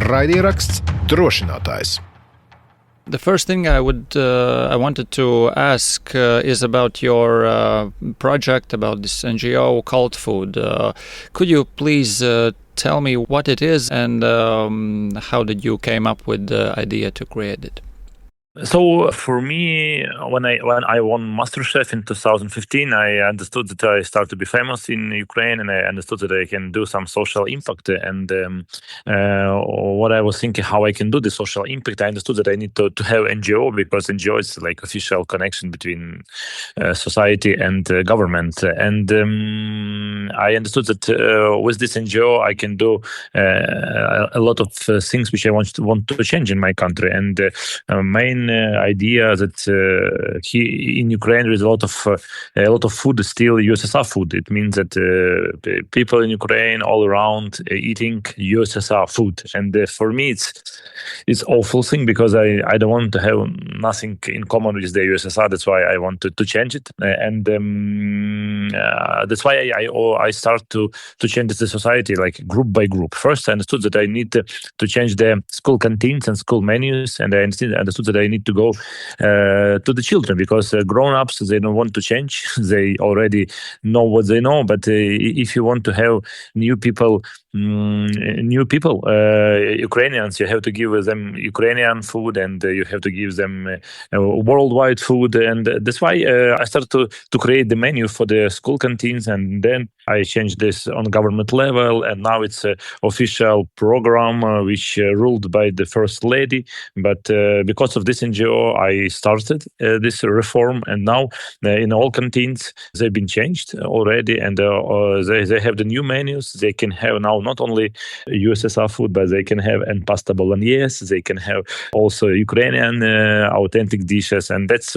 Raidieraksts Drošinātājs. The first thing I wanted to ask is about your project, about this NGO Cult Food. Could you please tell me what it is and how did you came up with the idea to create it? So for me, when I won MasterChef in 2015, I understood that I started to be famous in Ukraine, and I understood that I can do some social impact. And what I was thinking, how I can do the social impact, I understood that I need to have NGO, because NGO is like official connection between society and government. And I understood that with this NGO, I can do a lot of things which I want to change in my country. And main idea that in Ukraine there is a lot of food is still USSR food. It means that people in Ukraine all around eating USSR food, and for me it's awful thing, because I don't want to have nothing in common with the USSR. That's why I wanted to change it, and that's why I start to change the society like group by group. First, I understood that I need to change the school canteens and school menus, and I understood that I need to go to the children, because grown-ups, they don't want to change. They already know what they know. But if you want to have new people, Ukrainians, you have to give them Ukrainian food, and you have to give them worldwide food. And that's why I started to create the menu for the school canteens, and then I changed this on government level, and now it's an official program which ruled by the First Lady. But because of this NGO, I started this reform, and now in all canteens they've been changed already, and they have the new menus. They can have now not only USSR food, but they can have and pasta bolognese. They can have also Ukrainian authentic dishes, and that's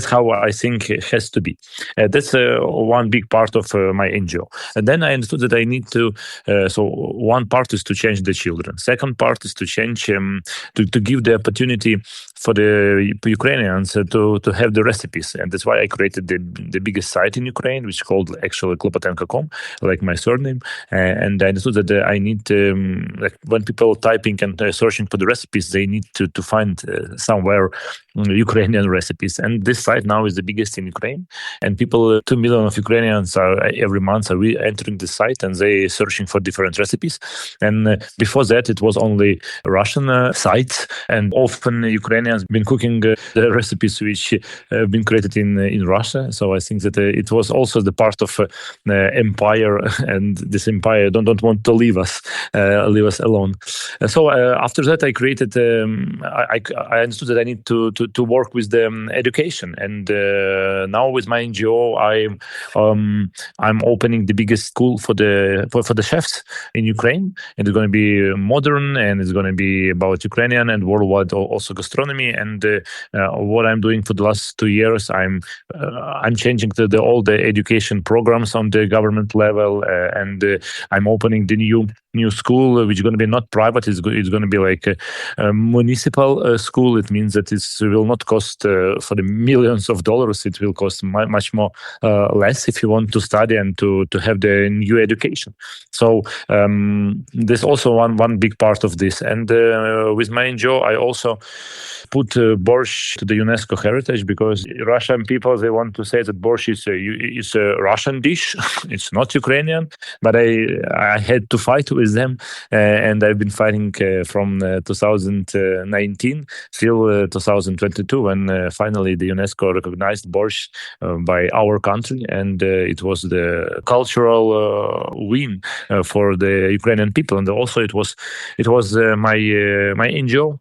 how I think it has to be. That's one big part of my NGO. And then I understood that I need to. So one part is to change the children. Second part is to change to give the opportunity for the Ukrainians to have the recipes, and that's why I created the biggest site in Ukraine, which is called actually Klopotenko.com, like my surname. And I understood that I need like when people typing and searching for the recipes, they need to find somewhere Ukrainian recipes. And this site now is the biggest in Ukraine, and people 2 million of Ukrainians are every month are entering the site, and they searching for different recipes. And before that, it was only Russian sites, and often Ukrainians been cooking the recipes which have been created in Russia. So I think that it was also the part of empire, and this empire don't want to leave us alone. So after that, I created. I understood that I need to work with the education, and now with my NGO, I'm opening the biggest school for the chefs in Ukraine, and it's going to be modern, and it's going to be about Ukrainian and worldwide also gastronomy. And what I'm doing for the last 2 years, I'm changing all the education programs on the government level, and I'm opening the new school, which is going to be not private. It's going to be like a municipal school. It means that it will not cost for the millions of dollars. It will cost much more less if you want to study and to have the new education. So there's also one big part of this. And with my NGO, I also put Borshch to the UNESCO heritage, because Russian people, they want to say that Borshch is a Russian dish. It's not Ukrainian, but I had to fight with them, and I've been fighting from 2019 till 2022, when finally the UNESCO recognized Borshch by our country, and it was the cultural win for the Ukrainian people, and also it was my NGO.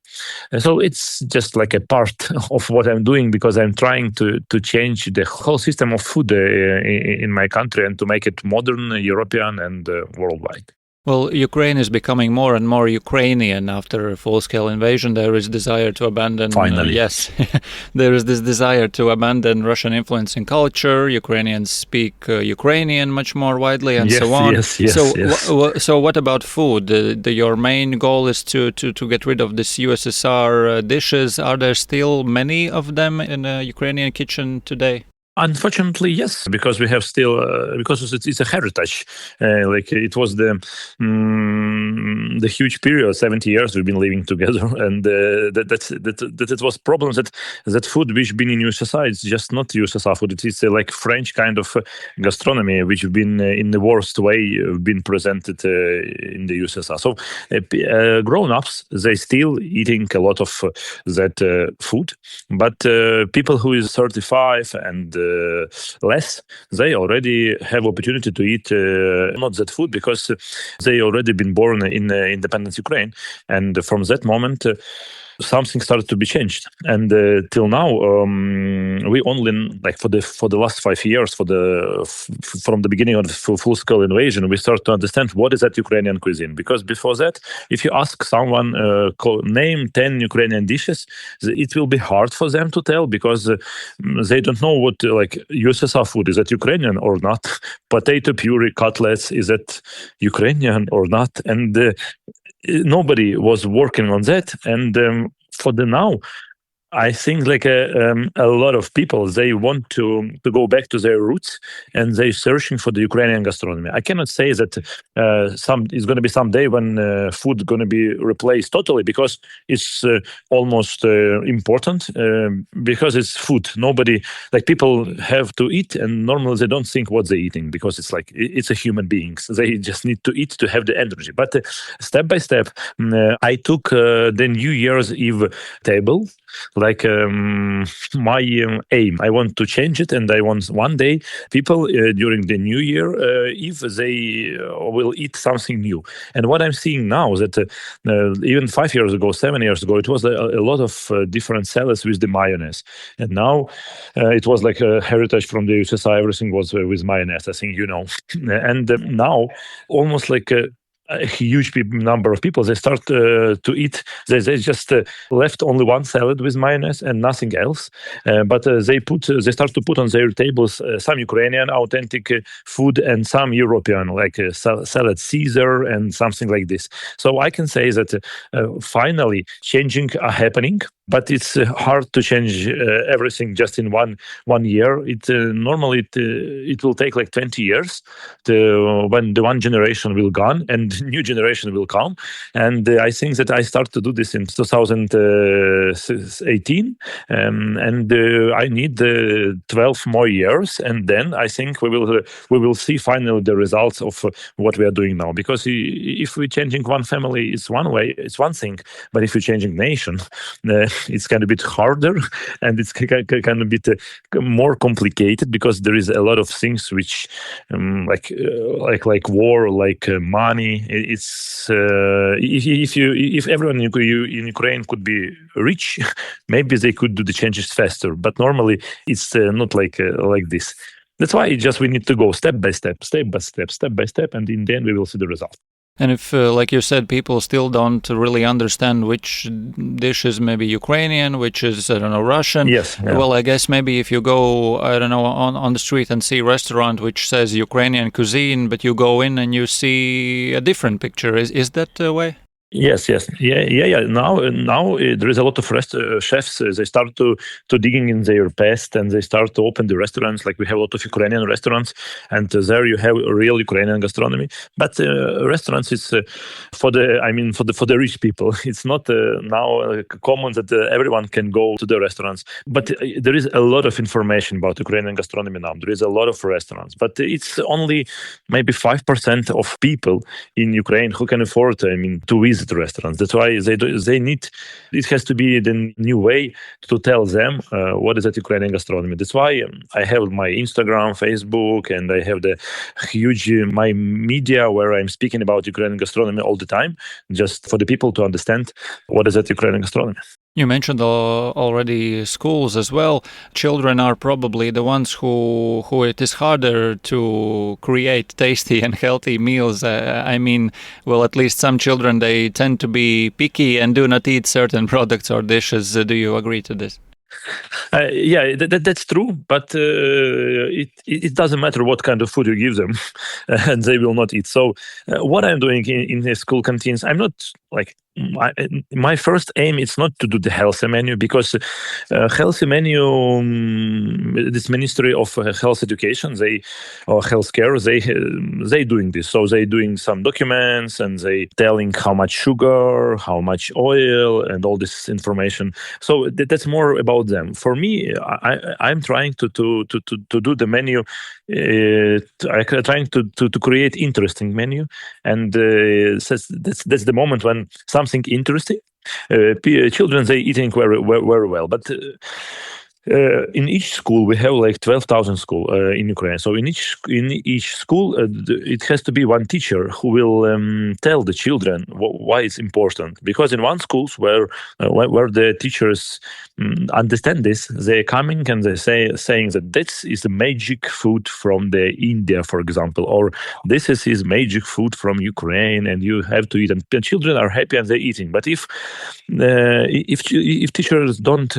And so it's just like a part of what I'm doing, because I'm trying to change the whole system of food in my country, and to make it modern, European, and worldwide. Well, Ukraine is becoming more and more Ukrainian after a full-scale invasion. There is desire to abandon... Finally. Yes. There is this desire to abandon Russian influence in culture. Ukrainians speak Ukrainian much more widely, and so on. Yes. So what about food? Your main goal is to get rid of this USSR dishes. Are there still many of them in a Ukrainian kitchen today? Unfortunately, yes, because we have still because it's a heritage. Like it was the huge period, 70 years we've been living together, and that it was problems that food which been in USSR, it's just not USSR food. It's like French kind of gastronomy which have been in the worst way been presented in the USSR. So grown-ups, they still eating a lot of that food, but people who is 35 and less, they already have opportunity to eat not that food because they already been born in independent Ukraine, and from that moment something started to be changed. And till now, we only like for the last 5 years, from the beginning of the full-scale invasion, we start to understand what is that Ukrainian cuisine. Because before that, if you ask someone name 10 Ukrainian dishes, it will be hard for them to tell because they don't know what like USSR food is. That Ukrainian or not? Potato puree, cutlets, is that Ukrainian or not? And nobody was working on that, and for the now, I think like a lot of people, they want to go back to their roots, and they're searching for the Ukrainian gastronomy. I cannot say that it's going to be some day when food going to be replaced totally, because it's almost important because it's food. Nobody, like people have to eat, and normally they don't think what they're eating because it's like it's a human beings. They just need to eat to have the energy. But step by step, I took the New Year's Eve table. Like my aim, I want to change it, and I want one day people during the New Year Eve they will eat something new. And what I'm seeing now is that even 5 years ago, 7 years ago, it was a lot of different salads with the mayonnaise, and now it was like a heritage from the USSR. Everything was with mayonnaise. I think and now almost like a huge number of people, they start to eat. They just left only one salad with mayonnaise and nothing else. But they start to put on their tables some Ukrainian authentic food and some European, like salad Caesar and something like this. So I can say that finally changing are happening. But it's hard to change everything just in one year. Normally it will take like 20 years when the one generation will gone and new generation will come. And I think that I started to do this in 2018, and I need 12 more years, and then I think we will see finally the results of what we are doing now. Because if we're changing one family, it's one way, it's one thing. But if we're changing nation, it's kind of a bit harder, and it's kind of a bit more complicated, because there is a lot of things which like war, like money. It's if everyone in Ukraine could be rich, maybe they could do the changes faster. But normally it's not like this. That's why we need to go step by step, and in the end we will see the result. And if, like you said, people still don't really understand which dish is maybe Ukrainian, which is, I don't know, Russian. Yes. Yeah. Well, I guess maybe if you go, I don't know, on the street and see a restaurant which says Ukrainian cuisine, but you go in and you see a different picture. Is that the way? Yes. Yeah. Now there is a lot of chefs. They start to digging in their past, and they start to open the restaurants. Like we have a lot of Ukrainian restaurants, and there you have a real Ukrainian gastronomy. But restaurants is for the rich people. It's not now common that everyone can go to the restaurants. But there is a lot of information about Ukrainian gastronomy now. There is a lot of restaurants, but it's only maybe 5% of people in Ukraine who can afford, to visit the restaurants. That's why they need. It has to be the new way to tell them what is that Ukrainian gastronomy. That's why I have my Instagram, Facebook, and I have the huge my media where I'm speaking about Ukrainian gastronomy all the time, just for the people to understand what is that Ukrainian gastronomy. You mentioned already schools as well. Children are probably the ones who it is harder to create tasty and healthy meals. Well, at least some children, they tend to be picky and do not eat certain products or dishes. Do you agree to this? Yeah, that's true, but it doesn't matter what kind of food you give them, and they will not eat. So what I'm doing in the school canteens, I'm not my first aim is not to do the healthy menu, because healthy menu, this Ministry of Health Education, or healthcare, they doing this. So they doing some documents and they telling how much sugar, how much oil, and all this information. So that's more about them. For me, I'm trying to do the menu. I'm trying to create interesting menu, and that's the moment when something interesting. Children, they eating very well, but in each school we have like 12,000 school in Ukraine. So in each school it has to be one teacher who will tell the children why it's important. Because in one schools where the teachers understand this, they're coming and they saying that this is the magic food from the India, for example, or this is magic food from Ukraine, and you have to eat. And the children are happy and they're eating. But if teachers don't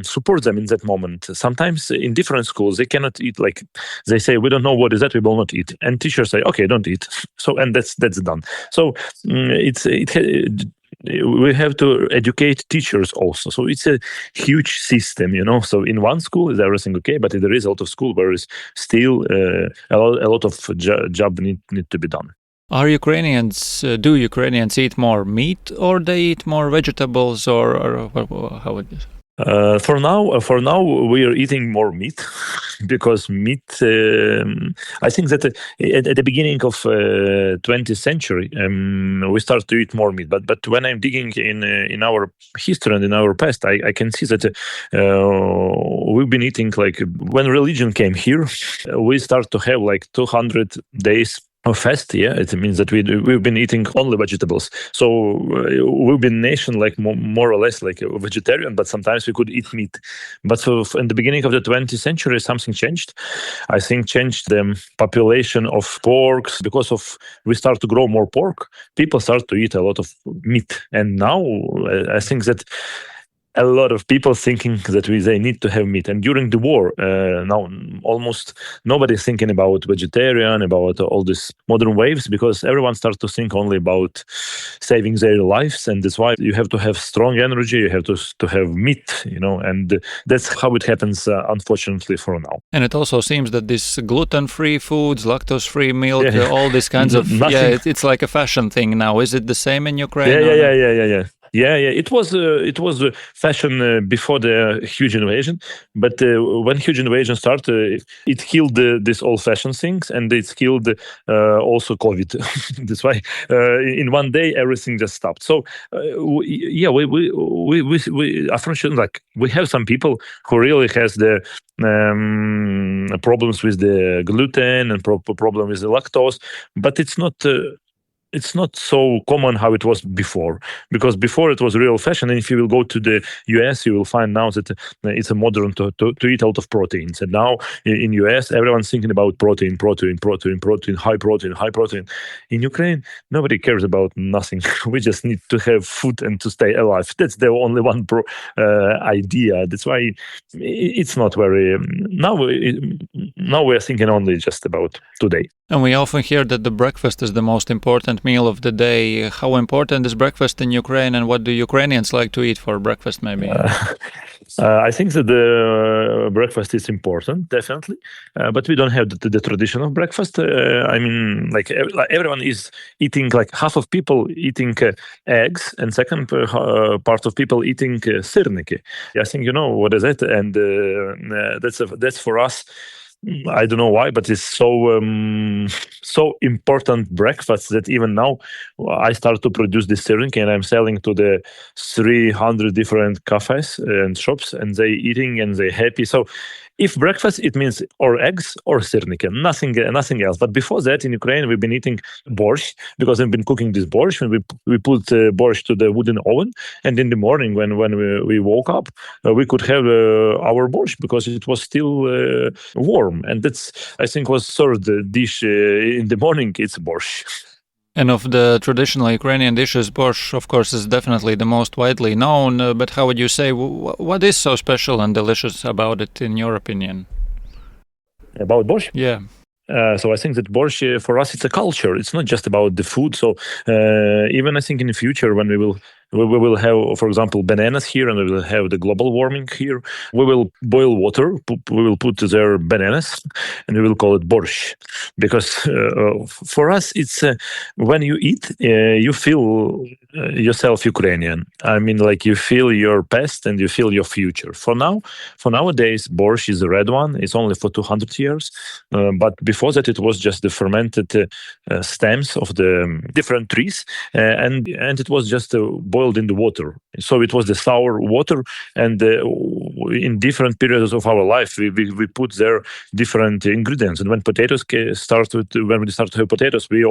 support them in that moment, sometimes in different schools they cannot eat. Like they say, we don't know what is that, we will not eat, and teachers say, okay, don't eat. So, and that's done. So we have to educate teachers also. So it's a huge system, So in one school is everything okay, but there is a lot of school where is still a lot of job need to be done. Do Ukrainians eat more meat, or they eat more vegetables, or how would you say? For now, we are eating more meat because meat. I think that at the beginning of 20th century, we start to eat more meat. But when I'm digging in our history and in our past, I can see that we've been eating, like when religion came here, we start to have like 200 days fast. It means that we've been eating only vegetables. So we've been nation like more or less like a vegetarian, but sometimes we could eat meat. But in the beginning of the 20th century, something changed. I think changed the population of pork, because we start to grow more pork. People start to eat a lot of meat, and now I think that a lot of people thinking that they need to have meat. And during the war, now almost nobody's thinking about vegetarian, about all these modern waves, because everyone starts to think only about saving their lives. And that's why you have to have strong energy, you have to have meat, and that's how it happens, unfortunately, for now. And it also seems that this gluten-free foods, lactose-free milk, all these kinds of, it's like a fashion thing now. Is it the same in Ukraine? Yeah. It was fashion before the huge invasion, but when huge invasion started, it killed these old-fashioned things, and it killed also COVID. That's why in one day everything just stopped. So we unfortunately, like, we have some people who really has the problems with the gluten and problem with the lactose, but it's not so common how it was before, because before it was real fashion. And if you will go to the US, you will find now that it's a modern to eat a lot of proteins. And now in US, everyone's thinking about protein, high protein. In Ukraine, nobody cares about nothing. We just need to have food and to stay alive. That's the only one idea. That's why it's not very. Now we are thinking only just about today. And we often hear that the breakfast is the most important meal of the day. How important is breakfast in Ukraine, and what do Ukrainians like to eat for breakfast, maybe? I think that the breakfast is important, definitely, but we don't have the tradition of breakfast. I mean, like everyone is eating, like half of people eating eggs, and second part of people eating sirniki. I think you know what is it, and that's for us. I don't know why, but it's so important breakfast that even now I start to produce this sirniki, and I'm selling to the 300 different cafes and shops, and they eating and they happy. So if breakfast, it means or eggs or sirniki, nothing else. But before that, in Ukraine, we've been eating borshch, because we've been cooking this borshch, and we put borshch to the wooden oven, and in the morning when we woke up, we could have our borshch, because it was still warm. And that's, I think, was third dish in the morning. It's borshch. And of the traditional Ukrainian dishes, borshch, of course, is definitely the most widely known. But how would you say, what is so special and delicious about it, in your opinion? About borshch? Yeah. So I think that Borshch, for us, it's a culture. It's not just about the food. So even I think in the future, when we will have, for example, bananas here, and we will have the global warming here. We will boil water. We will put there bananas, and we will call it Borshch, because for us, it's when you eat, you feel yourself Ukrainian. I mean, like you feel your past and you feel your future. For nowadays, Borshch is a red one. It's only for 200 years, but before that, it was just the fermented stems of the different trees, and it was just boiled in the water. So it was the sour water, and in different periods of our life, we put there different ingredients. And when we start to have potatoes, we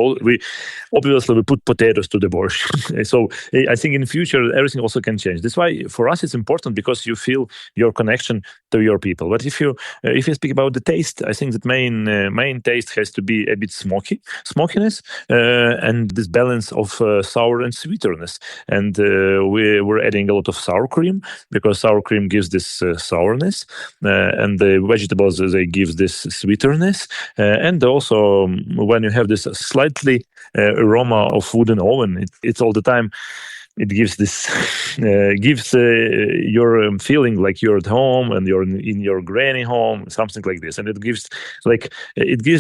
obviously put potatoes to the Borshch. So I think in the future everything also can change. That's why for us it's important, because you feel your connection to your people. But if you speak about the taste, I think that main taste has to be a bit smokiness, and this balance of sour and sweetness. And we're adding a lot of sour cream, because sour cream gives this sourness, and the vegetables, they give this sweetness, and also when you have this slightly aroma of food in oven, it's all the time. It gives this, your feeling like you're at home and you're in your granny home, something like this, and it gives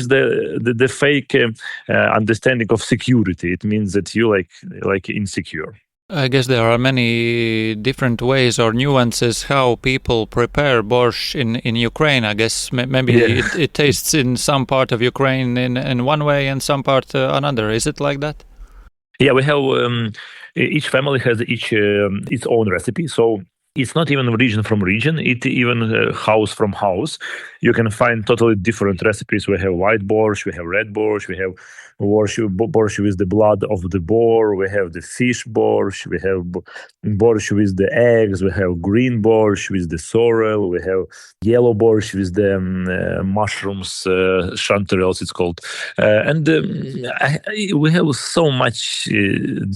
the fake understanding of security. It means that you like insecure. I guess there are many different ways or nuances how people prepare borscht in Ukraine. I guess maybe it tastes in some part of Ukraine in one way and some part another. Is it like that? Yeah, we have each family has its own recipe. So it's not even region from region. It's even house from house. You can find totally different recipes. We have white borscht, we have red borscht, we have borscht with the blood of the boar, we have the fish borscht, we have borscht with the eggs, we have green borscht with the sorrel, we have yellow borscht with the mushrooms, chanterelles it's called. And we have so much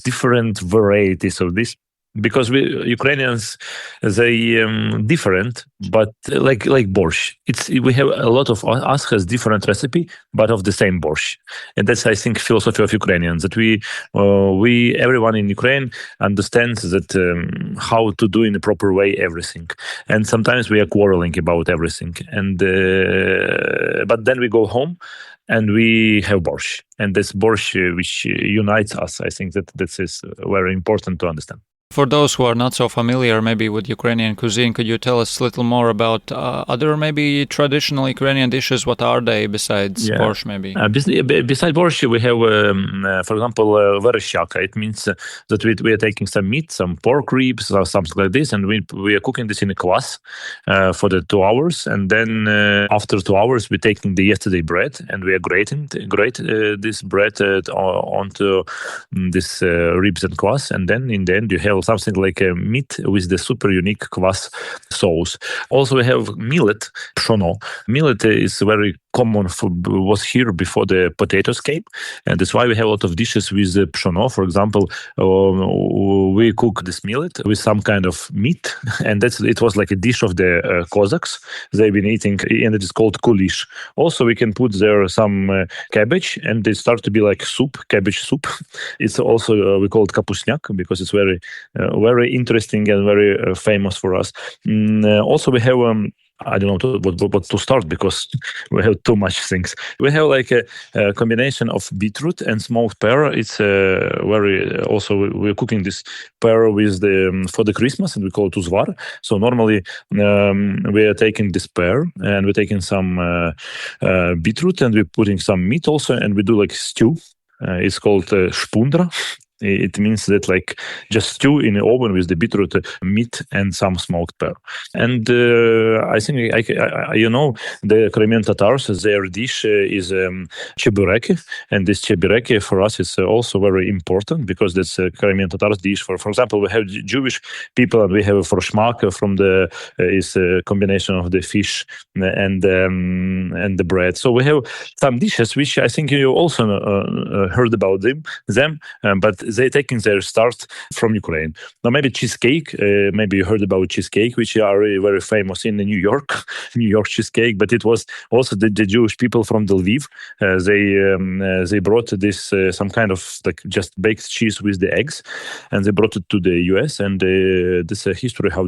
different varieties of this. Because Ukrainians, they different, but like borscht. We have a lot of us has different recipe, but of the same borscht, and that's I think philosophy of Ukrainians, that we everyone in Ukraine understands that how to do in a proper way everything, and sometimes we are quarreling about everything, and but then we go home. And we have borscht, and this borscht which unites us. I think that is very important to understand. For those who are not so familiar maybe with Ukrainian cuisine, could you tell us a little more about other maybe traditional Ukrainian dishes? What are they besides borscht maybe? Besides borscht, we have, for example, vereshchaka. It means that we are taking some meat, some pork ribs or something like this, and we are cooking this in a kvass for the 2 hours. And then after 2 hours, we're taking the yesterday bread and we are grate this bread onto this ribs and kvass. And then in the end, you have something like a meat with the super unique kvass sauce. Also, we have millet, pshono. Millet is very common was here before the potatoes came, and that's why we have a lot of dishes with pshono. For example, we cook this millet with some kind of meat, and it was like a dish of the Cossacks. They've been eating, and it is called kulish. Also, we can put there some cabbage, and it starts to be like soup, cabbage soup. It's also we call it kapusnyak because it's very interesting and very famous for us. Also, we have I don't know what to start because we have too much things. We have like a combination of beetroot and smoked pear. It's also we're cooking this pear for the Christmas, and we call it uzvar. So normally we are taking this pear and we're taking some beetroot and we're putting some meat also, and we do like stew. It's called shpundra. It means that like just stew in the oven with the beetroot, meat, and some smoked pear. And I think the Crimean Tatars, their dish is chebureki, and this chebureki for us is also very important because that's a Crimean Tatars dish. For example, we have Jewish people, and we have forshmak from is a combination of the fish and the bread. So we have some dishes which I think you also heard about them, but they taking their start from Ukraine. Now maybe cheesecake. Maybe you heard about cheesecake, which are very famous in New York, New York cheesecake. But it was also the Jewish people from Lviv. They brought this some kind of like just baked cheese with the eggs, and they brought it to the U.S. And this history how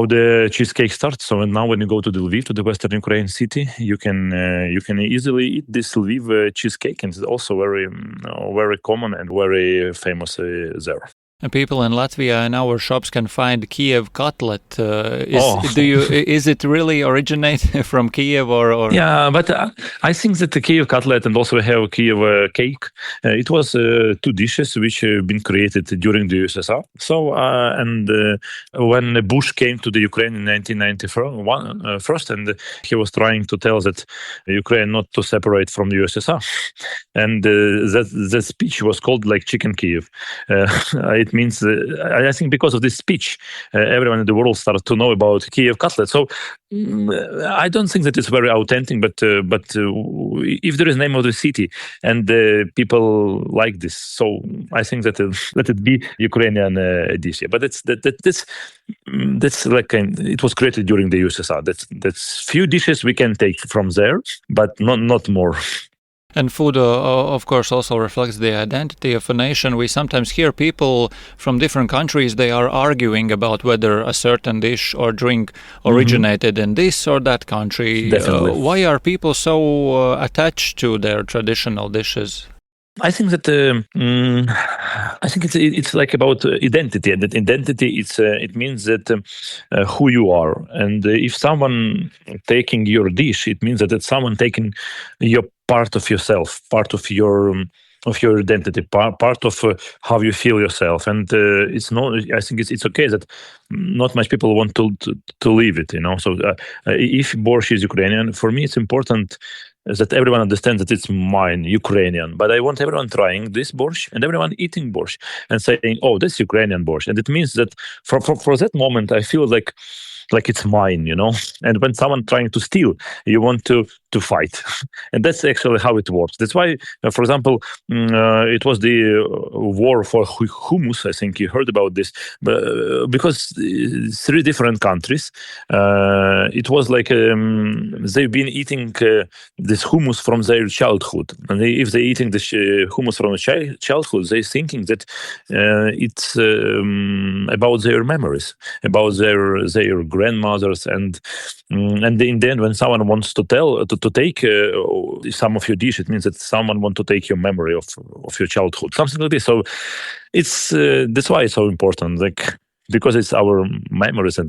the cheesecake starts. So now when you go to Lviv, to the Western Ukraine city, you can easily eat this Lviv cheesecake, and it's also very common and very famous there. And people in Latvia in our shops can find Kiev cutlet. Is it really originate from Kiev or? Yeah, but I think that the Kiev cutlet and also we have Kiev cake. It was two dishes which have been created during the USSR. So when Borshch came to the Ukraine in 1991, first, and he was trying to tell that Ukraine not to separate from the USSR, and that speech was called like Chicken Kiev. It means, I think because of this speech, everyone in the world started to know about Kiev cutlet. So I don't think that it's very authentic, but if there is name of the city and people like this, so I think that let it be Ukrainian dish. But that's like it was created during the USSR. That's few dishes we can take from there, but not more. And food, of course, also reflects the identity of a nation. We sometimes hear people from different countries, they are arguing about whether a certain dish or drink originated in this or that country. Why are people so attached to their traditional dishes? I think that it's like about identity, and that identity it means that who you are, and if someone taking your dish, it means that it's someone taking your part of yourself, part of your identity, part of how you feel yourself, and it's not. I think it's okay that not much people want to leave it, So if Borshch is Ukrainian, for me it's important that everyone understands that it's mine, Ukrainian. But I want everyone trying this Borshch and everyone eating Borshch and saying, "Oh, this Ukrainian Borshch," and it means that for that moment I feel like it's mine, And when someone trying to steal, you want to fight, and that's actually how it works. That's why, for example, it was the war for hummus. I think you heard about this, because 3 different countries. It was like they've been eating this hummus from their childhood, and if they're eating this hummus from childhood, they're thinking that it's about their memories, about their grandmothers, and in the end, when someone wants to take some of your dish, it means that someone wants to take your memory of your childhood, something like this. So it's that's why it's so important, like because it's our memories, and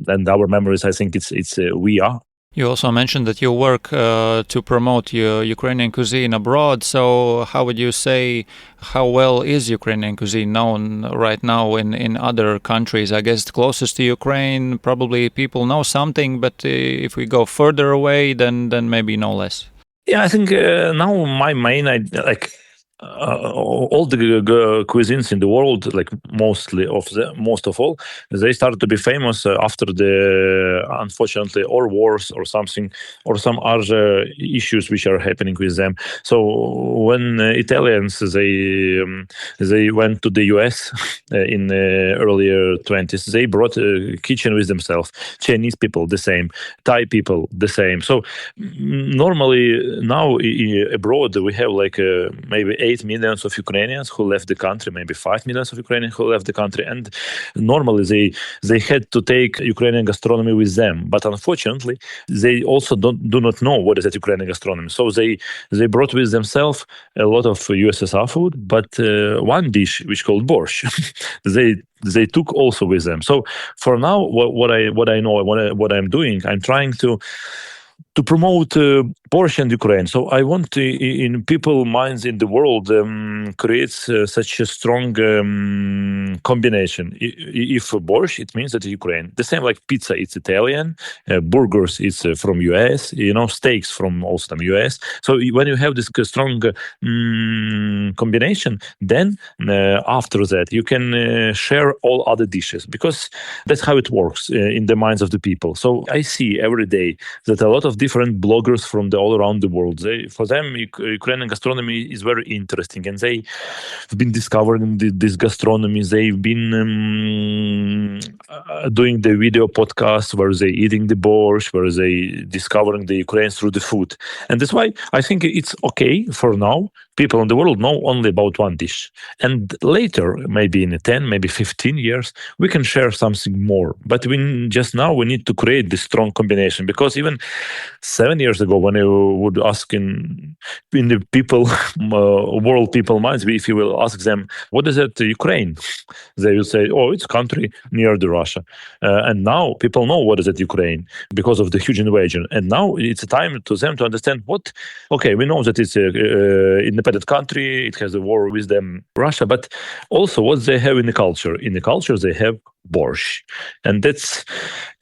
and our memories. I think it's we are. You also mentioned that you work to promote your Ukrainian cuisine abroad. So how would you say, how well is Ukrainian cuisine known right now in other countries? I guess closest to Ukraine, probably people know something, but if we go further away, then maybe no less. Yeah, I think now my main all the cuisines in the world, like most of all, they started to be famous after the unfortunately or wars or something or some other issues which are happening with them. So when Italians they went to the US in the earlier 20s, they brought a kitchen with themselves. Chinese people the same, Thai people the same. So normally now abroad we have like maybe 8 million of Ukrainians who left the country, maybe 5 million of Ukrainians who left the country, and normally they had to take Ukrainian gastronomy with them. But unfortunately, they also do not know what is that Ukrainian gastronomy. So they brought with themselves a lot of USSR food, but one dish which called Borshch, they took also with them. So for now, what I know, what I'm doing, I'm trying to promote Borshch and Ukraine. So I want to, in people's minds in the world, create such a strong combination. If Borshch, it means that Ukraine. The same like pizza, it's Italian. Burgers, it's from US. Steaks from also from US. So when you have this strong combination, then after that you can share all other dishes, because that's how it works in the minds of the people. So I see every day that a lot of different bloggers from all around the world, for them Ukrainian gastronomy is very interesting, and they've been discovering this gastronomy. They've been doing the video podcasts where they eating the borscht, where they discovering the Ukraine through the food. And that's why I think it's okay for now. People in the world know only about one dish. And later, maybe in 10, maybe 15 years, we can share something more. But just now we need to create this strong combination, because even 7 years ago, when you would ask in the people, world people minds, if you will ask them, what is it, Ukraine? They will say, oh, it's a country near the Russia. And now people know what is it, Ukraine, because of the huge invasion. And now it's a time to them to understand we know that it's an independent country, it has a war with them, Russia, but also what they have in the culture. In the culture, they have Borshch. And that's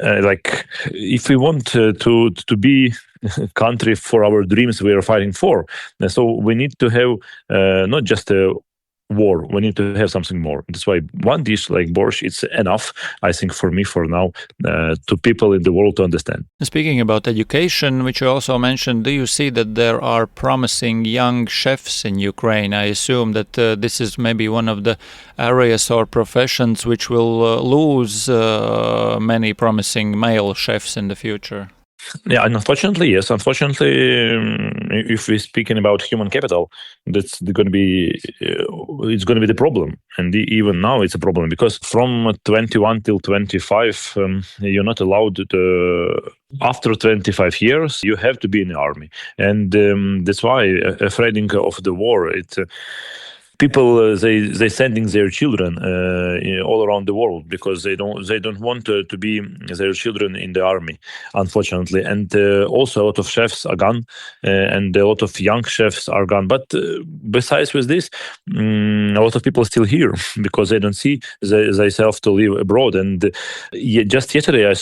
if we want to be a country for our dreams we are fighting for, so we need to have not just a war, we need to have something more. That's why one dish like borscht, it's enough, I think, for me for now, to people in the world to understand. Speaking about education, which you also mentioned, do you see that there are promising young chefs in Ukraine? I assume that this is maybe one of the areas or professions which will lose many promising male chefs in the future. Yeah, and unfortunately, yes. Unfortunately, if we're speaking about human capital, that's going to be it's going to be the problem, and even now it's a problem, because from 21 till 25, you're not allowed to. After 25 years, you have to be in the army, and that's why, afraid of the war, people they sending their children all around the world, because they don't want to be their children in the army, unfortunately. And also a lot of chefs are gone, and a lot of young chefs are gone. But besides with this, a lot of people are still here because they don't see themselves to live abroad. And just yesterday I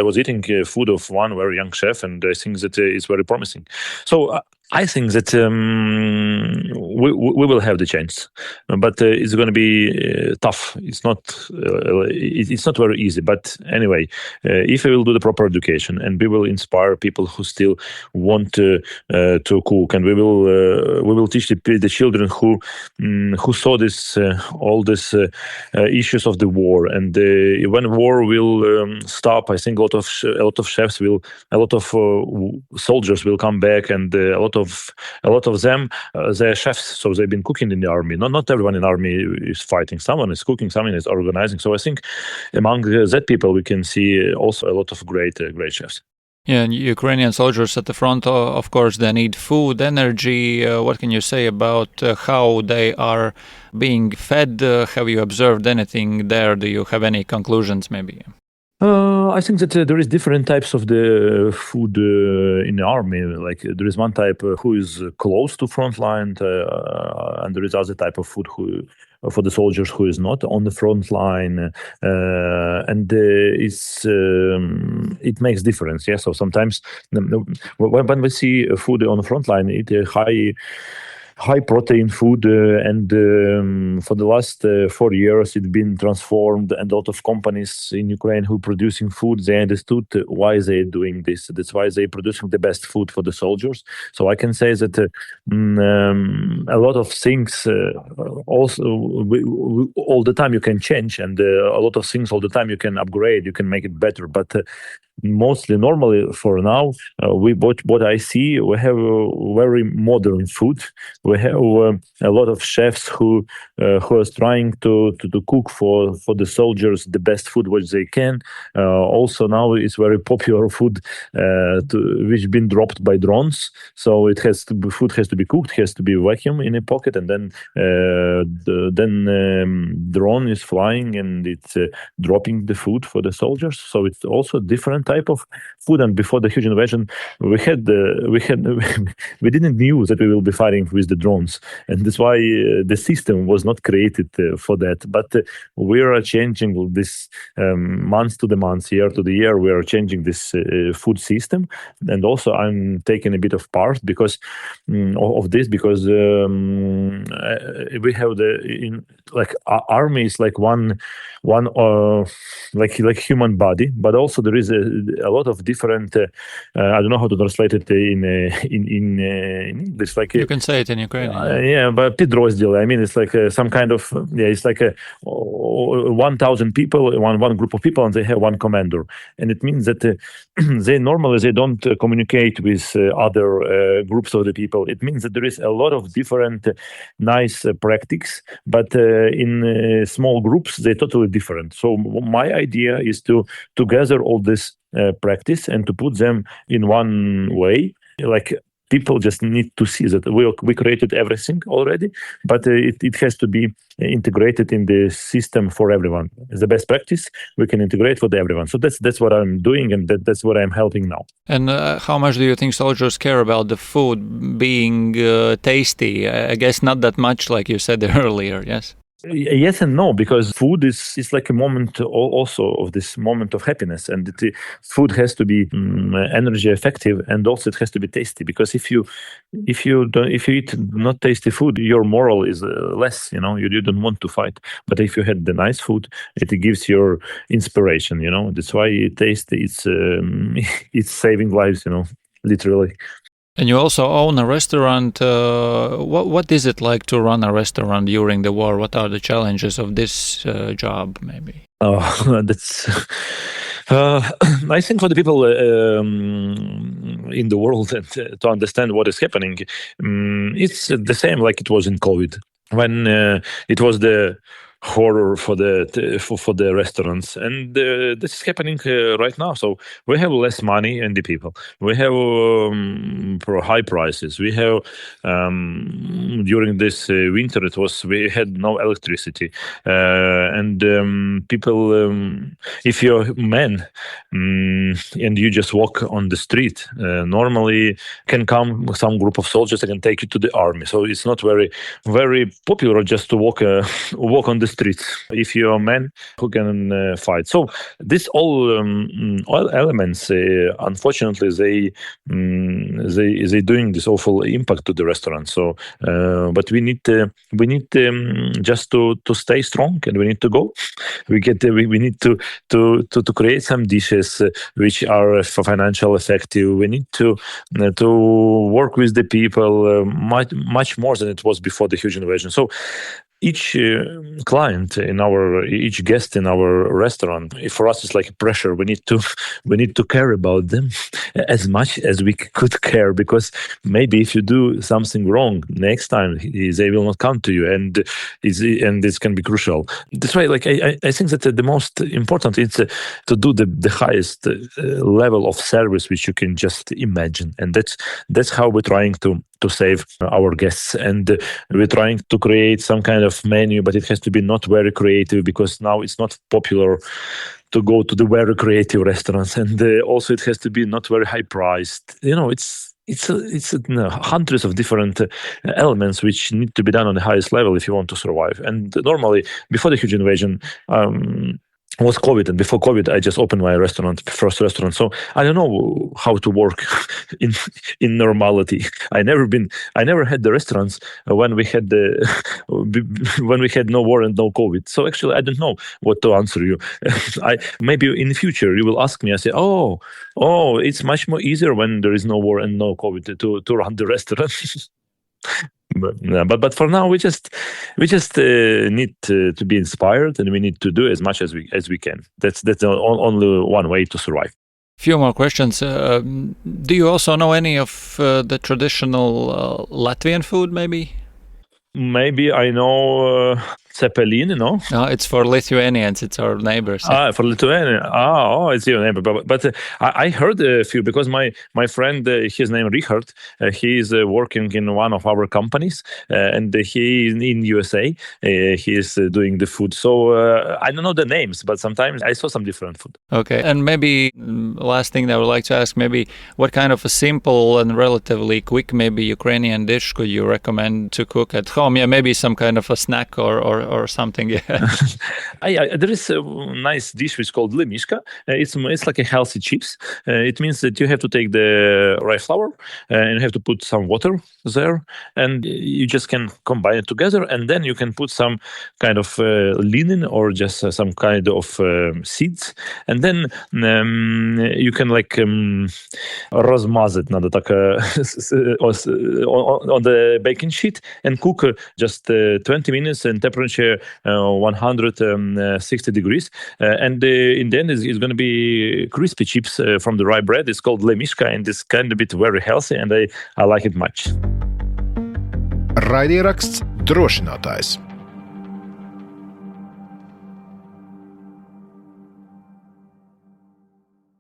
was eating food of one very young chef, and I think that it's very promising. So I think that we will have the chance, but it's going to be tough. It's not very easy. But anyway, if we will do the proper education, and we will inspire people who still want to cook, and we will teach the children who saw this all this issues of the war, and when war will stop, I think a lot of chefs a lot of soldiers will come back, and a lot of them they're chefs, so they've been cooking in the army. Not everyone in the army is fighting. Someone is cooking, someone is organizing. So I think among that people we can see also a lot of great chefs. Yeah, and Ukrainian soldiers at the front, of course, they need food, energy. What can you say about how they are being fed? Have you observed anything there? Do you have any conclusions, maybe? I think that there is different types of the food in the army. Like there is one type who is close to front line, and there is other type of food for the soldiers who is not on the front line, and it makes difference. Yeah, so sometimes when we see food on the front line, it high protein food, and for the last 4 years it's been transformed, and a lot of companies in Ukraine who are producing food, they understood why they're doing this. That's why they're producing the best food for the soldiers. So I can say that a lot of things also all the time you can change, and a lot of things all the time you can upgrade, you can make it better. But mostly normally for now, what I see, we have very modern food. We have a lot of chefs who are trying to cook for the soldiers the best food which they can. Also now it's very popular food which been dropped by drones. So food has to be cooked, has to be vacuum in a pocket, and then drone is flying and it's dropping the food for the soldiers. So it's also different type of food. And before the huge invasion, we we didn't knew that we will be fighting with the drones, and that's why the system was not created for that. But we are changing this month to the month, year to the year. We are changing this food system, and also I'm taking a bit of part because of this, because we have army is like one like human body, but also there is a lot of different. I don't know how to translate it in English. Like you can say it in Ukrainian. Yeah, but підрозділи. I mean, it's like some kind of it's like 1,000 people, one group of people, and they have one commander, and it means that they normally don't communicate with other groups of the people. It means that there is a lot of different nice practices, but in small groups they're totally different. So my idea is to gather all this practice and to put them in one way. Like people just need to see that we created everything already, but it has to be integrated in the system for everyone. It's the best practice we can integrate for everyone. So that's what I'm doing, and that's what I'm helping now. And how much do you think soldiers care about the food being tasty? I guess not that much, like you said earlier. Yes. Yes and no, because food is like a moment also of this moment of happiness, and food has to be energy effective, and also it has to be tasty. Because if you eat not tasty food, your moral is less. You don't want to fight. But if you had the nice food, it gives your inspiration. That's why taste it's saving lives. Literally. And you also own a restaurant. What is it like to run a restaurant during the war? What are the challenges of this job, maybe? Oh, that's... I think for the people in the world to understand what is happening, it's the same like it was in COVID. When it was the horror for the restaurants, and this is happening right now. So we have less money and the people, we have for high prices, we have during this winter we had no electricity, and people, if you're a man and you just walk on the street, normally can come some group of soldiers that can take you to the army. So it's not very popular just to walk on the streets if you're a man who can fight. So this all elements, unfortunately, they doing this awful impact to the restaurant. So but we need just to stay strong, and we need to go. We need to create some dishes which are financial effective. We need to work with the people much more than it was before the huge invasion. So each client each guest in our restaurant, for us, it's like pressure. We need to care about them as much as we could care, because maybe if you do something wrong next time, they will not come to you, and this can be crucial. That's why, I think that the most important is to do the highest level of service which you can just imagine, and that's how we're trying to save our guests. And we're trying to create some kind of menu, but it has to be not very creative, because now it's not popular to go to the very creative restaurants, and also it has to be not very high priced. It's hundreds of different elements which need to be done on the highest level if you want to survive. And normally, before the huge invasion, was COVID, and before COVID, I just opened my first restaurant. So I don't know how to work in normality. I never had the restaurants when we had no war and no COVID. So actually, I don't know what to answer you. Maybe in the future you will ask me. I say, oh, it's much more easier when there is no war and no COVID to run the restaurant. But for now, we just need to be inspired, and we need to do as much as we can. That's the only one way to survive. Few more questions. Do you also know any of the traditional Latvian food, maybe? Maybe I know cepelini, no? No, it's for Lithuanians. It's our neighbors. For Lithuania. It's your neighbor. But I heard a few because my friend, his name Richard, he is working in one of our companies, and he is in USA. He is doing the food. So I don't know the names, but sometimes I saw some different food. Okay, and maybe last thing that I would like to ask, maybe what kind of a simple and relatively quick, maybe Ukrainian dish could you recommend to cook at home? Yeah, maybe some kind of a snack or something. Yeah. There is a nice dish which is called lemishka. It's like a healthy chips. It means that you have to take the rice flour and you have to put some water there, and you just can combine it together, and then you can put some kind of linen or just some kind of seeds, and then you can like rozmazit, надо так on the baking sheet and cook just 20 minutes in temperature 160 degrees, and in the end it's going to be crispy chips from the rye bread. It's called lemishka, and it's kind of bit very healthy, and I like it much. Raidieraksts Drošinātājs.